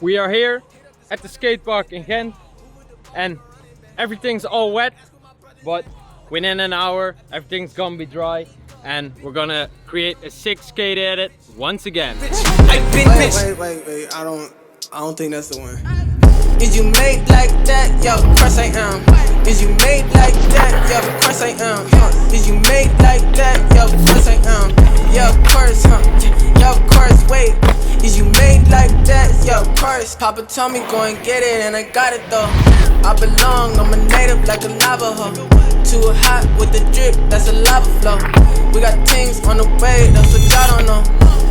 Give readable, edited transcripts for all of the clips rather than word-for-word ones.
We are here at the skate park in Genk and everything's all wet, but within an hour everything's gonna be dry and we're gonna create a sick skate edit once again. Wait, I don't think that's the one. Is you made like that? Yo, of course I am. Is you made like that? Yo, of course I am. Is you made like that? Yo, of course I am. Yo, of course, Yo, of course, wait. Is you made like that? Yo, of course. Papa told me go and get it, and I got it though. I belong, I'm a native like a Navajo. Too hot with the drip, that's a lava flow. We got things on the way, that's what y'all don't know.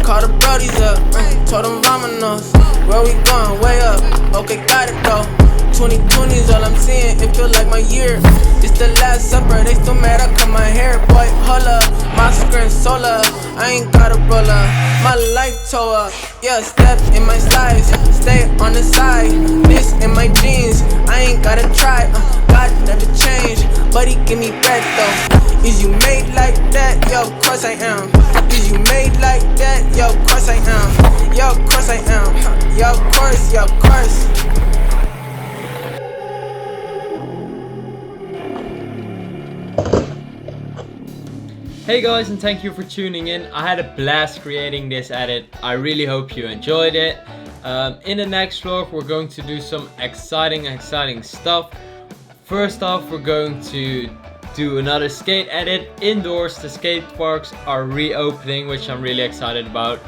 Call the brodies up, told them vamonos. Where we going? Way up, okay, got it though. 2020's all I'm seeing, it feel like my year. It's the last supper, they still mad I cut my hair. Boy, hold up, my screen solar, I ain't got a roller. My life tore up, yeah, step in my slides. Stay on the side, this in my jeans. I ain't gotta try, God never changed, but he give me bread though. Is you made like that? Yo, of course I am. Is you made like that? Yo, of course I am. Yo, of course I am. Yo, of course, yo, of course. Hey guys, and thank you for tuning in. I had a blast creating this edit. I really hope you enjoyed it. In the next vlog we're going to do some exciting stuff. First off, we're going to do another skate edit indoors. The skate parks are reopening, which I'm really excited about.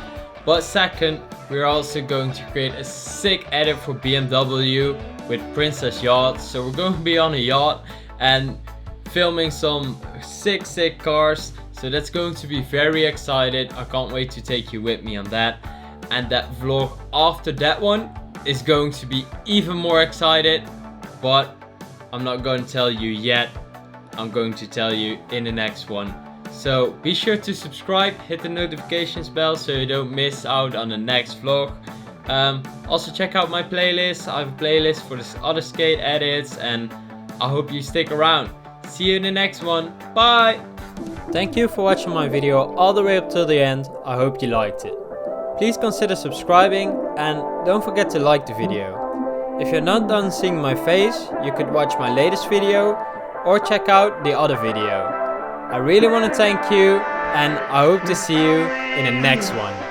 But second, we're also going to create a sick edit for BMW with Princess Yacht. So we're going to be on a yacht and filming some sick cars. So that's going to be very excited. I can't wait to take you with me on that. And that vlog after that one is going to be even more excited, but I'm not going to tell you yet. I'm going to tell you in the next one. So be sure to subscribe, hit the notifications bell so you don't miss out on the next vlog. Also check out my playlist. I have a playlist for the other skate edits and I hope you stick around. See you in the next one. Bye! Thank you for watching my video all the way up till the end. I hope you liked it. Please consider subscribing and don't forget to like the video. If you're not done seeing my face, you could watch my latest video or check out the other video. I really want to thank you and I hope to see you in the next one.